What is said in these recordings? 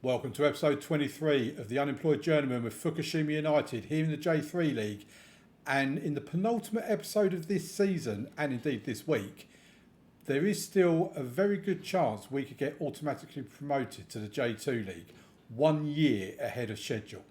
Welcome to episode 23 of the Unemployed Journeyman with Fukushima United here in the J3 League. And in the penultimate episode of this season, and indeed this week, there is still a very good chance we could get automatically promoted to the J2 League 1 year ahead of schedule.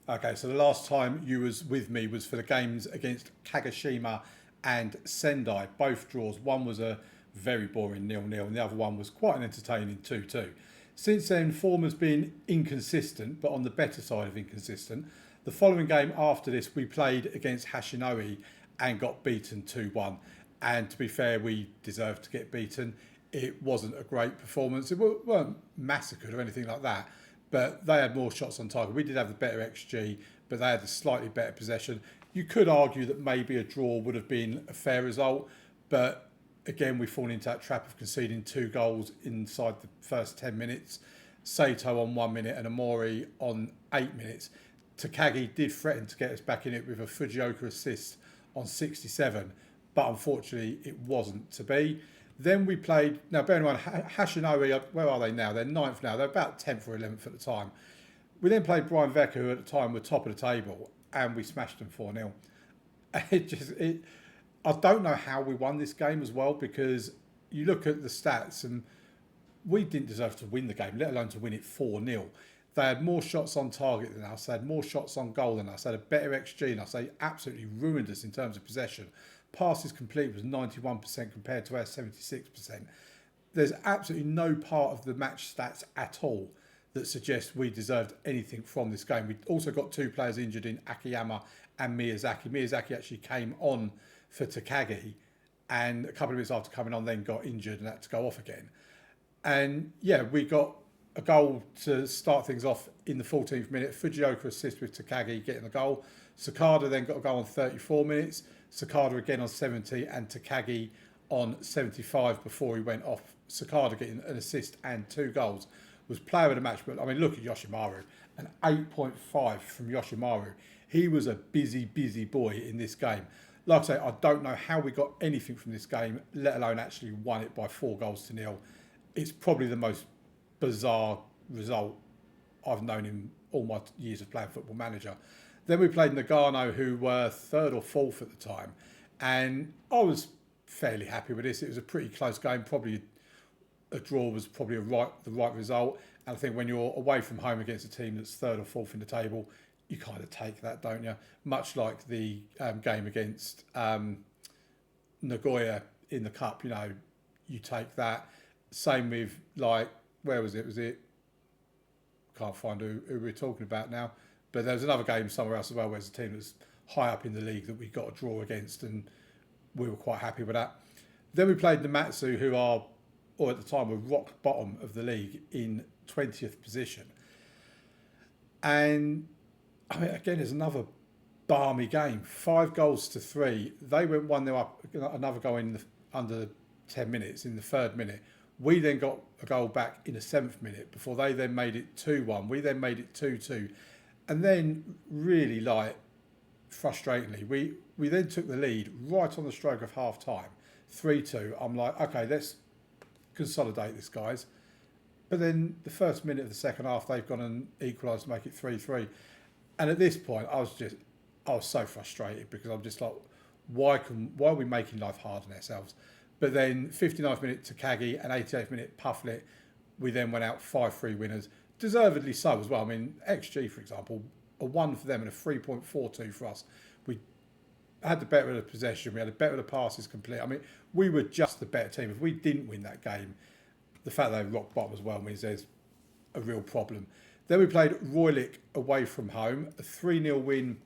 Okay, so the last time you was with me was for the games against Kagoshima and Sendai, both draws. One was a very boring 0-0 and the other one was quite an entertaining 2-2. Since then, form has been inconsistent, but on the better side of inconsistent. The following game after this, we played against Hashinoe and got beaten 2-1. And to be fair, we deserved to get beaten. It wasn't a great performance. It weren't massacred or anything like that, but they had more shots on target. We did have the better XG, but they had a slightly better possession. You could argue that maybe a draw would have been a fair result, but again, we've fallen into that trap of conceding 2 goals inside the first 10 minutes. Sato on 1 minute and Amori on 8 minutes. Takagi did threaten to get us back in it with a Fujioka assist on 67, but unfortunately it wasn't to be. Then we played, now bear in mind, Hashinoe, where are they now? They're 9th now, they're about 10th or 11th at the time. We then played Brian Vecca, who at the time were top of the table, and we smashed them 4-0. I don't know how we won this game as well, because you look at the stats and we didn't deserve to win the game, let alone to win it 4-0. They had more shots on target than us, they had more shots on goal than us, they had a better XG than us. They absolutely ruined us in terms of possession. Passes complete was 91% compared to our 76%. There's absolutely no part of the match stats at all that suggests we deserved anything from this game. We also got 2 players injured in Akiyama and Miyazaki. Miyazaki actually came on for Takagi, and a couple of minutes after coming on then got injured and had to go off again. And yeah, we got a goal to start things off in the 14th minute. Fujioka assist with Takagi getting the goal. Sakada then got a goal on 34 minutes. Sakada again on 70 and Takagi on 75 before he went off. Sakada getting an assist and 2 goals. Was player of the match, but I mean, look at Yoshimaru, an 8.5 from Yoshimaru. He was a busy boy in this game. Like I say, I don't know how we got anything from this game, let alone actually won it by 4-0. It's probably the most bizarre result I've known in all my years of playing Football Manager. Then we played Nagano, who were 3rd or 4th at the time, and I was fairly happy with this. It was a pretty close game, probably a draw was probably the right result. And I think when you're away from home against a team that's 3rd or 4th in the table, you kind of take that, don't you? Much like the game against Nagoya in the Cup, you take that. Same with, like, where was it? Can't find who we're talking about now. But there was another game somewhere else as well, where there's a team that's high up in the league that we got a draw against, and we were quite happy with that. Then we played Namatsu, who are, or at the time, were rock bottom of the league in 20th position. And I mean, again, there's another balmy game. 5-3. They went 1-0 up, another goal in under 10 minutes in the 3rd minute. We then got a goal back in the 7th minute before they then made it 2-1. We then made it 2-2. And then, really, like, frustratingly, we then took the lead right on the stroke of half time, 3-2. I'm like, okay, let's consolidate this, guys. But then the first minute of the second half, they've gone and equalised to make it 3-3. And at this point, I was so frustrated, because I'm just like, why are we making life hard on ourselves? But then 59th minute Takagi and 88th minute Pufflet, we then went out 5-3 winners. Deservedly so as well. I mean, XG, for example, a 1 for them and a 3.42 for us. We had the better of the possession. We had the better of the passes complete. I mean, we were just the better team. If we didn't win that game, the fact that they rock bottom as well means there's a real problem. Then we played Roylik away from home, a 3-0 win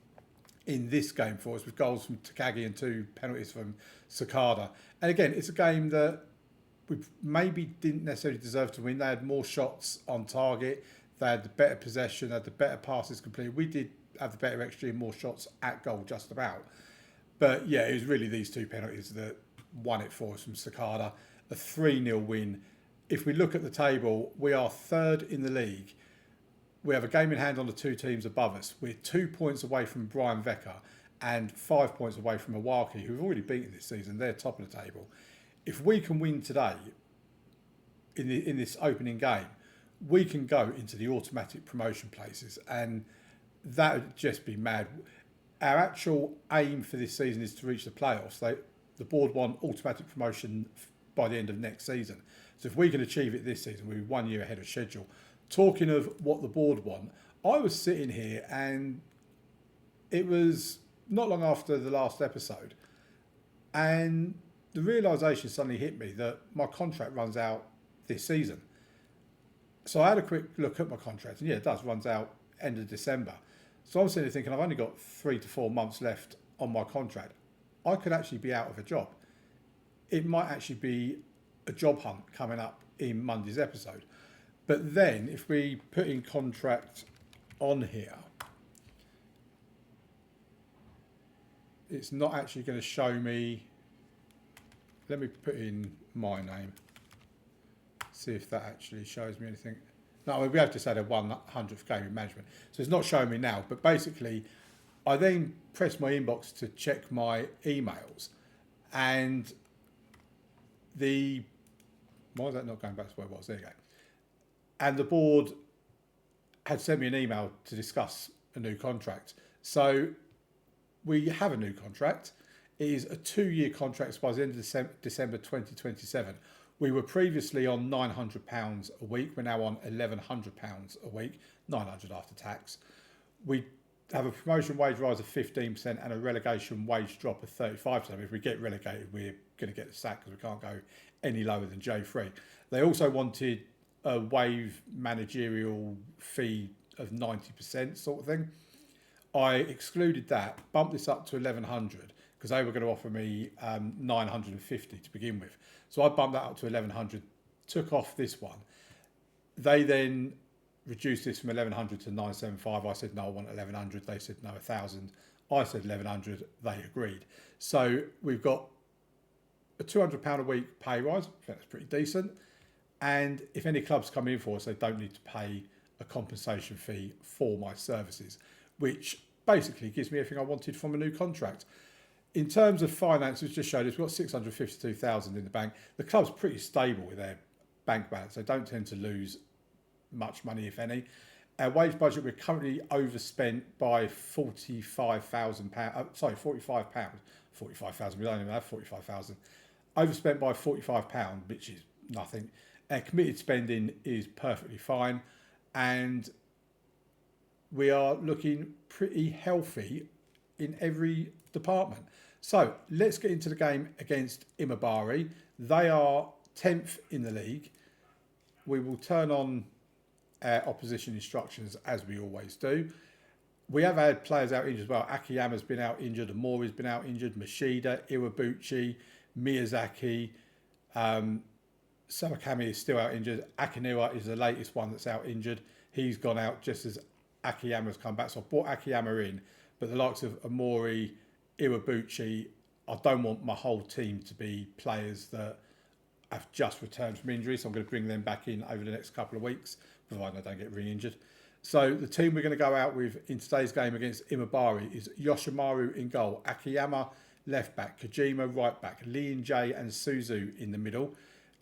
in this game for us, with goals from Takagi and 2 penalties from Sakada. And again, it's a game that we maybe didn't necessarily deserve to win. They had more shots on target, they had the better possession, they had the better passes completed. We did have the better XG and more shots at goal, just about. But yeah, it was really these 2 penalties that won it for us from Sakada. A 3-0 win. If we look at the table, we are 3rd in the league. We have a game in hand on the 2 teams above us. We're 2 points away from Brian Vecca and 5 points away from Iwaki, who've already beaten this season. They're top of the table. if we can win today in this opening game, we can go into the automatic promotion places, and that would just be mad. Our actual aim for this season is to reach the playoffs. The board want automatic promotion by the end of next season. So if we can achieve it this season, we'll be 1 year ahead of schedule. Talking of what the board want, I was sitting here and it was not long after the last episode, and the realisation suddenly hit me that my contract runs out this season. So I had a quick look at my contract, and yeah, it does, runs out end of December. So I'm sitting there thinking, I've only got 3 to 4 months left on my contract. I could actually be out of a job. It might actually be a job hunt coming up in Monday's episode. But then if we put in contract on here, it's not actually going to show me. Let me put in my name. See if that actually shows me anything. No, we have to say the 100th game in management. So it's not showing me now. But basically, I then press my inbox to check my emails. And why is that not going back to where it was? There you go. And the board had sent me an email to discuss a new contract. So we have a new contract. It is a 2-year contract by the end of December 2027. We were previously on £900 a week. We're now on £1,100 a week, £900 after tax. We have a promotion wage rise of 15% and a relegation wage drop of 35%. If we get relegated, we're going to get the sack because we can't go any lower than J3. They also wanted a wave managerial fee of 90% sort of thing. I excluded that, bumped this up to 1,100 because they were going to offer me 950 to begin with. So I bumped that up to 1,100, took off this one. They then reduced this from 1,100 to 975. I said, no, I want 1,100. They said, no, 1,000. I said 1,100. They agreed. So we've got a £200 a week pay rise. I think that's pretty decent. And if any clubs come in for us, they don't need to pay a compensation fee for my services, which basically gives me everything I wanted from a new contract. In terms of finances, just showed us we've got 652,000 in the bank. The club's pretty stable with their bank balance. They don't tend to lose much money, if any. Our wage budget, we're currently overspent by £45,000. Sorry, £45. 45,000. We don't even have 45,000. Overspent by £45, which is nothing. Our committed spending is perfectly fine, and we are looking pretty healthy in every department. So let's get into the game against Imabari. They are 10th in the league. We will turn on our opposition instructions as we always do. We have had players out injured as well. Akiyama's been out injured, Amori's been out injured, Mashida, Iwabuchi, Miyazaki, Sawakami is still out injured. Akiniwa is the latest one that's out injured. He's gone out just as Akiyama's come back. So I brought Akiyama in, but the likes of Amori, Iwabuchi, I don't want my whole team to be players that have just returned from injury. So I'm going to bring them back in over the next couple of weeks, provided I don't get re-injured. So the team we're going to go out with in today's game against Imabari is Yoshimaru in goal, Akiyama left back, Kojima right back, Lee and Jay and Suzu in the middle,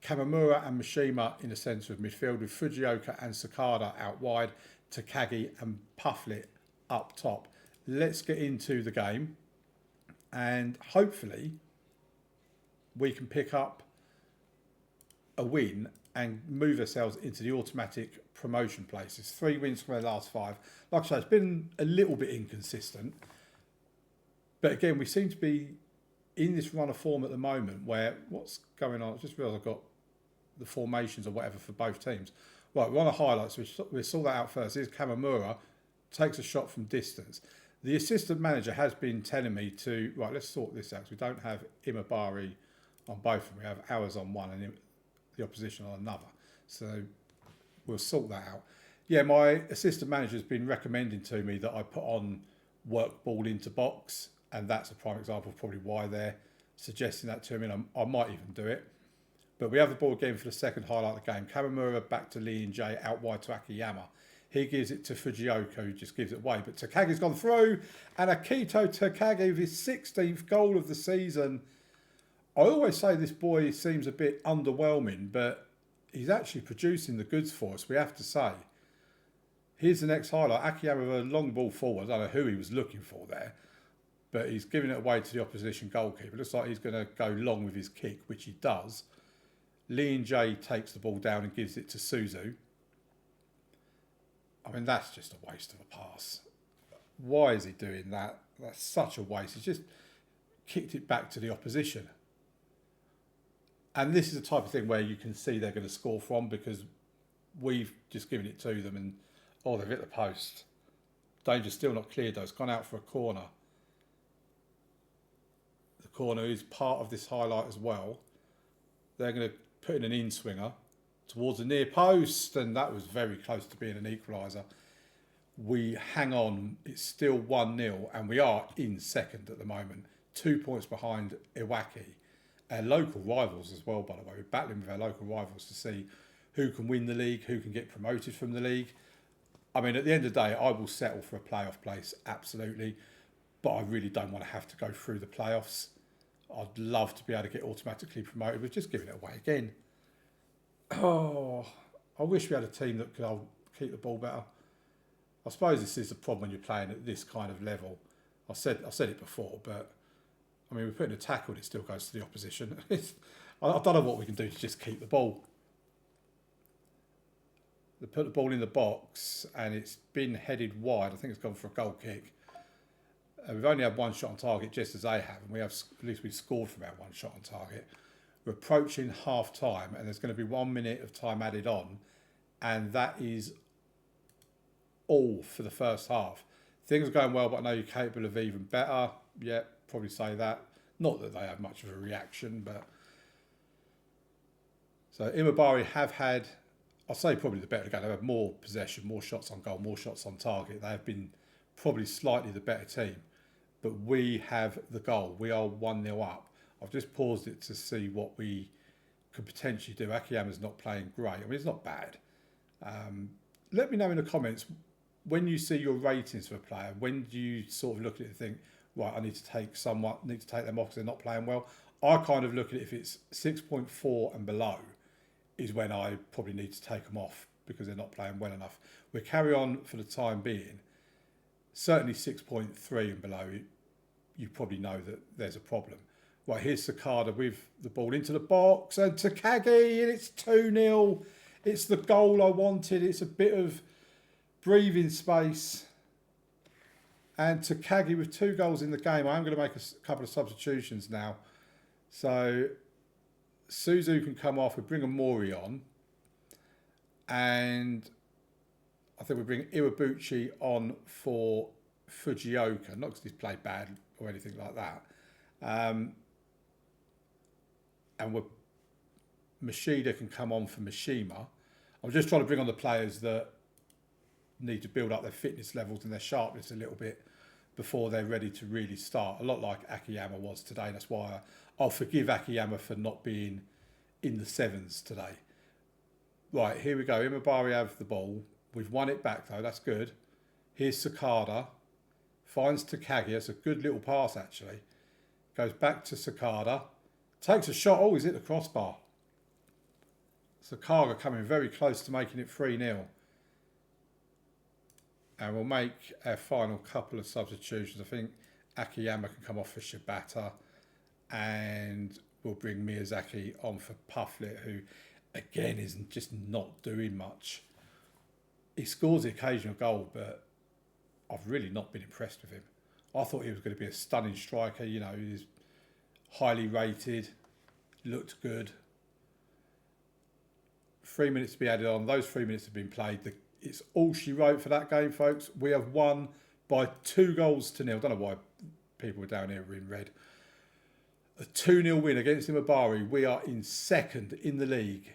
Kamamura and Mishima in the centre of midfield, with Fujioka and Sakada out wide, Takagi and Pufflet up top. Let's get into the game, and hopefully we can pick up a win and move ourselves into the automatic promotion places. 3 wins from our last 5. Like I said, it's been a little bit inconsistent, but again, we seem to be in this run of form at the moment where what's going on, I just realised I've got the formations or whatever for both teams. Right, we're on the highlights. We saw that out first. Here's Kamamura, takes a shot from distance. The assistant manager has been telling me to, right, let's sort this out, because we don't have Imabari on both of them. We have ours on one and the opposition on another. So we'll sort that out. Yeah, my assistant manager has been recommending to me that I put on work ball into box, and that's a prime example of probably why they're suggesting that to me, and I might even do it. But we have the ball again for the second highlight of the game. Kamamura back to Lee and Jay, out wide to Akiyama. He gives it to Fujioka, who just gives it away. But Takagi's gone through, and Akito Takagi with his 16th goal of the season. I always say this boy seems a bit underwhelming, but he's actually producing the goods for us, we have to say. Here's the next highlight. Akiyama with a long ball forward. I don't know who he was looking for there, but he's giving it away to the opposition goalkeeper. Looks like he's going to go long with his kick, which he does. Lee and Jay takes the ball down and gives it to Suzu. I mean, that's just a waste of a pass. Why is he doing that? That's such a waste. He's just kicked it back to the opposition. And this is the type of thing where you can see they're going to score from, because we've just given it to them and, oh, they've hit the post. Danger still not cleared though. It's gone out for a corner. The corner is part of this highlight as well. They're going to put in an in-swinger towards the near post, and that was very close to being an equaliser. We hang on. It's still 1-0, and we are in second at the moment. 2 points behind Iwaki. Our local rivals as well, by the way. We're battling with our local rivals to see who can win the league, who can get promoted from the league. I mean, at the end of the day, I will settle for a playoff place, absolutely. But I really don't want to have to go through the playoffs. I'd love to be able to get automatically promoted, but just giving it away again. Oh, I wish we had a team that could keep the ball better. I suppose this is the problem when you're playing at this kind of level. I said it before, but I mean, we're putting a tackle and it still goes to the opposition. I don't know what we can do to just keep the ball. They put the ball in the box and it's been headed wide. I think it's gone for a goal kick. We've only had one shot on target, just as they have, and at least we've scored from about one shot on target. We're approaching half time, and there's going to be 1 minute of time added on, and that is all for the first half. Things are going well, but I know you're capable of even better. Yeah, probably say that. Not that they have much of a reaction, but so Imabari have had, I'll say probably the better game. They've had more possession, more shots on goal, more shots on target. They have been probably slightly the better team, but we have the goal. We are 1-0 up. I've just paused it to see what we could potentially do. Akiyama's not playing great. I mean, it's not bad. Let me know in the comments, when you see your ratings for a player, when do you sort of look at it and think, right, I need to take them off because they're not playing well? I kind of look at it, if it's 6.4 and below, is when I probably need to take them off because they're not playing well enough. We'll carry on for the time being. Certainly 6.3 and below, you probably know that there's a problem. Right, here's Sakada with the ball into the box, and Takagi, and it's 2-0. It's the goal I wanted. It's a bit of breathing space. And Takagi with 2 goals in the game. I am going to make a couple of substitutions now. So Suzu can come off. We bring a Mori on. And I think we bring Iwabuchi on for Fujioka. Not because he's played bad or anything like that. And Mashida can come on for Mishima. I'm just trying to bring on the players that need to build up their fitness levels and their sharpness a little bit before they're ready to really start. A lot like Akiyama was today. That's why I'll forgive Akiyama for not being in the sevens today. Right, here we go. Imabari have the ball. We've won it back though. That's good. Here's Sakada. Finds Takagi. It's a good little pass actually. Goes back to Sakada. Takes a shot. Oh, he's hit the crossbar. Sakada coming very close to making it 3-0. And we'll make our final couple of substitutions. I think Akiyama can come off for Shibata. And we'll bring Miyazaki on for Pufflet, who, again, is just not doing much. He scores the occasional goal, but I've really not been impressed with him. I thought he was going to be a stunning striker. You know, he's highly rated, looked good. 3 minutes to be added on. Those 3 minutes have been played. It's all she wrote for that game, folks. We have won by 2 goals to 0. I don't know why people were down here in red. A 2-0 win against Imabari. We are in second in the league.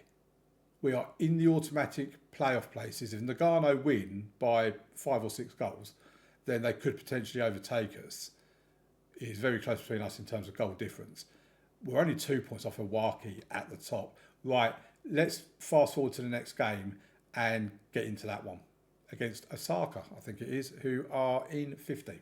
We are in the automatic playoff places. If Nagano win by 5 or 6 goals, then they could potentially overtake us. It's very close between us in terms of goal difference. We're only 2 points off Iwaki at the top. Right, let's fast forward to the next game and get into that one against Osaka, I think it is, who are in 15th.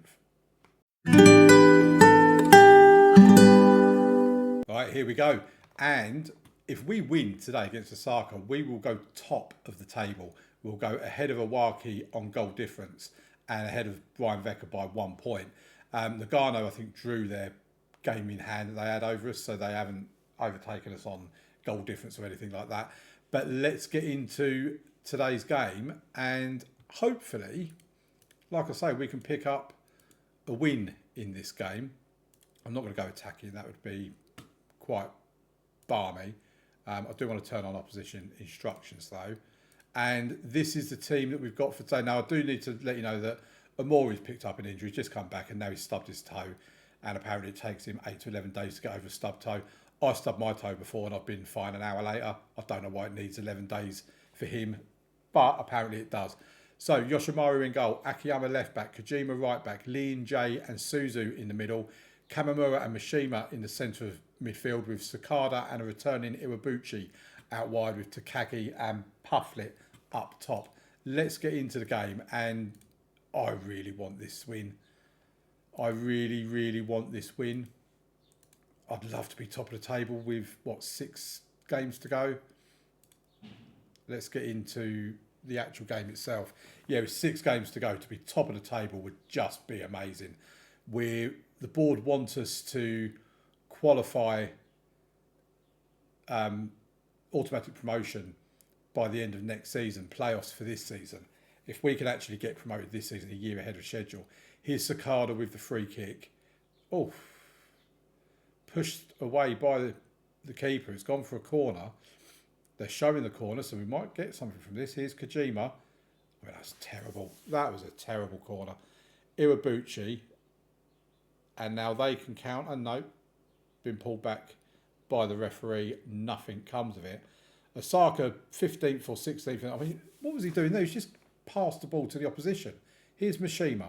All right, here we go. And if we win today against Osaka, we will go top of the table. We'll go ahead of Iwaki on goal difference and ahead of Brian Vecker by 1 point. Nagano, I think, drew their game in hand that they had over us, so they haven't overtaken us on goal difference or anything like that. But let's get into today's game, and hopefully, like I say, we can pick up a win in this game. I'm not going to go attacking, that would be quite balmy. I do want to turn on opposition instructions though. And this is the team that we've got for today. Now, I do need to let you know that Amori's picked up an injury, just come back, and now he's stubbed his toe. And apparently it takes him 8 to 11 days to get over a stubbed toe. I stubbed my toe before and I've been fine an hour later. I don't know why it needs 11 days for him, but apparently it does. So Yoshimaru in goal, Akiyama left back, Kojima right back, Lee and Jay and Suzu in the middle, Kamamura and Mishima in the centre of midfield with Sakada and a returning Iwabuchi out wide with Takagi and Pufflet up top. Let's get into the game, and I really want this win. I really, really want this win. I'd love to be top of the table with, 6 games to go. Let's get into the actual game itself. Yeah, with 6 games to go, to be top of the table would just be amazing. The board want us to qualify automatic promotion by the end of next season, playoffs for this season. If we can actually get promoted this season, a year ahead of schedule. Here's Sakada with the free kick. Oh, pushed away by the keeper. It's gone for a corner. They're showing the corner, so we might get something from this. Here's Kojima. I mean, that's terrible. That was a terrible corner. Iwabuchi. And now they can counter. Nope. Been pulled back by the referee. Nothing comes of it. Osaka, 15th or 16th. I mean, what was he doing there? He's just passed the ball to the opposition. Here's Mishima.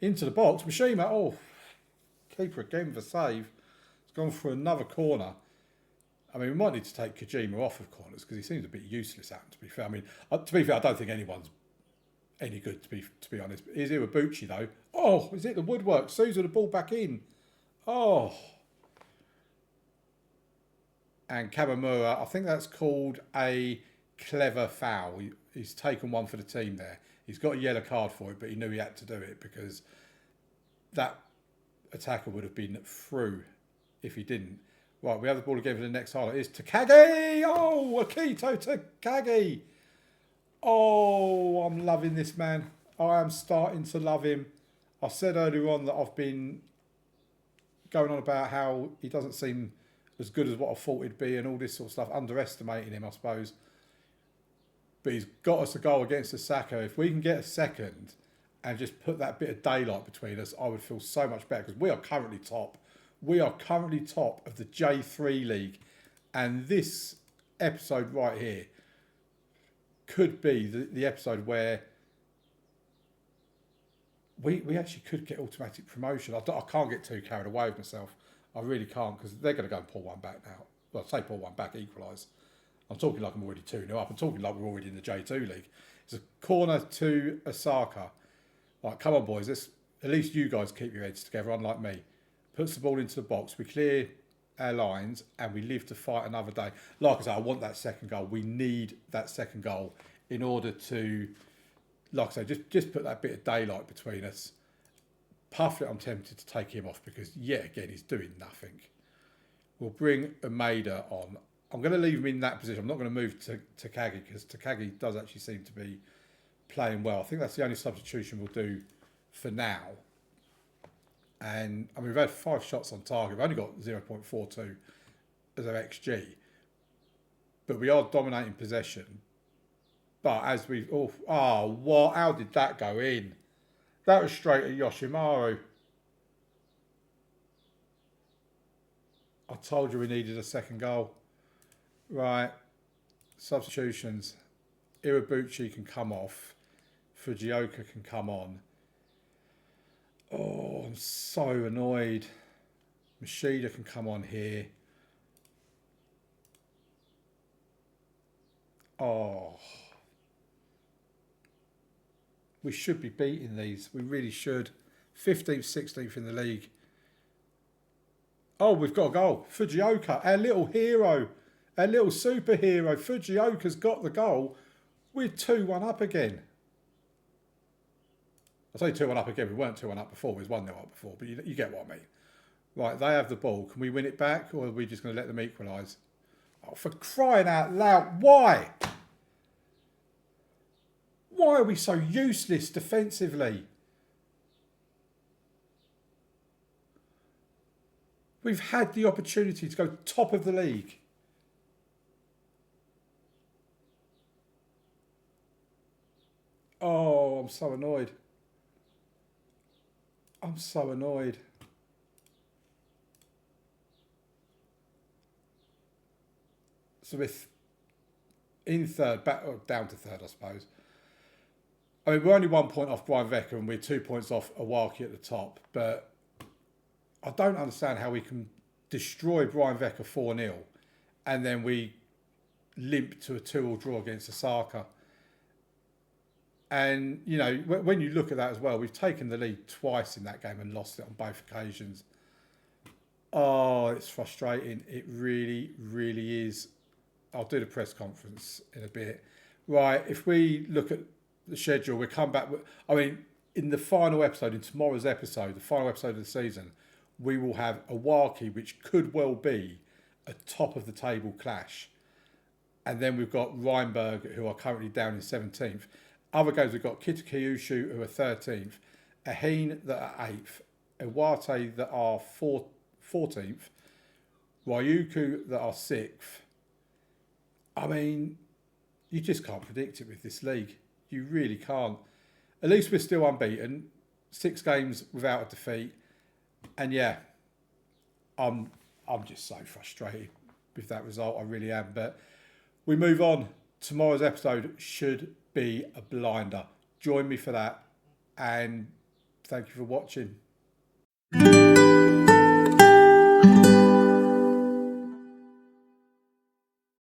Into the box. Mishima, oh, keeper again for save. It's gone for another corner. I mean, we might need to take Kojima off of corners because he seems a bit useless at them, to be fair. I mean, to be fair, I don't think anyone's any good, to be honest. Here's Iwabuchi, though. Oh, is it the woodwork? Souza the ball back in. Oh. And Kamamura, I think that's called a clever foul. He's taken one for the team there. He's got a yellow card for it, but he knew he had to do it because that attacker would have been through if he didn't. Right, we have the ball again for the next highlight. It's Takagi! Oh, Akito Takagi! Oh, I'm loving this man. I am starting to love him. I said earlier on that I've been going on about how he doesn't seem as good as what I thought he'd be and all this sort of stuff, underestimating him, I suppose. But he's got us a goal against Osaka. If we can get a second and just put that bit of daylight between us, I would feel so much better because we are currently top. We are currently top of the J3 League. And this episode right here could be the episode where we actually could get automatic promotion. I can't get too carried away with myself. I really can't because they're going to go and pull one back now. Well, say pull one back, equalise. I'm talking like I'm already 2-0 up. I'm talking like we're already in the J2 League. It's a corner to Osaka. Right, come on, boys. At least you guys keep your heads together, unlike me. Puts the ball into the box. We clear our lines and we live to fight another day. Like I said, I want that second goal. We need that second goal in order to, like I say, just put that bit of daylight between us. Pufflet, I'm tempted to take him off because, yet again, he's doing nothing. We'll bring Umeda on. I'm going to leave him in that position. I'm not going to move to Takagi because Takagi does actually seem to be playing well. I think that's the only substitution we'll do for now. And I mean, we've had 5 shots on target. We've only got 0.42 as our XG. But we are dominating possession. But as we've... Oh, what? How did that go in? That was straight at Yoshimaru. I told you we needed a second goal. Right. Substitutions. Iwabuchi can come off. Fujioka can come on. Oh, I'm so annoyed. Machida can come on here. Oh. We should be beating these. We really should. 15th, 16th in the league. Oh, we've got a goal. Fujioka, our little hero, our little superhero. Fujioka's got the goal. We're 2-1 up again. I say 2-1 up again. We weren't 2-1 up before. We was 1-0 up before. But you get what I mean. Right, they have the ball. Can we win it back, or are we just going to let them equalise? Oh, for crying out loud. Why? Why are we so useless defensively? We've had the opportunity to go top of the league. Oh, I'm so annoyed. I'm so annoyed. So we're in third, back or down to third, I suppose. I mean, we're only 1 point off Brian Vecker and we're 2 points off Awaki at the top. But I don't understand how we can destroy Brian Vecker 4-0 and then we limp to a 2-2 draw against Osaka. And, you know, when you look at that as well, we've taken the lead twice in that game and lost it on both occasions. Oh, it's frustrating. It really, really is. I'll do the press conference in a bit. Right, if we look at the schedule, we'll come back. I mean, in the final episode, in tomorrow's episode, the final episode of the season, we will have Awaki, which could well be a top of the table clash. And then we've got Rheinberg, who are currently down in 17th. Other games, we've got Kitakyushu, who are 13th, Aheen, that are 8th, Iwate, that are 14th, Ryuku, that are 6th. I mean, you just can't predict it with this league. You really can't. At least we're still unbeaten. 6 games without a defeat. And yeah, I'm just so frustrated with that result. I really am. But we move on. Tomorrow's episode should be a blinder. Join me for that. And thank you for watching.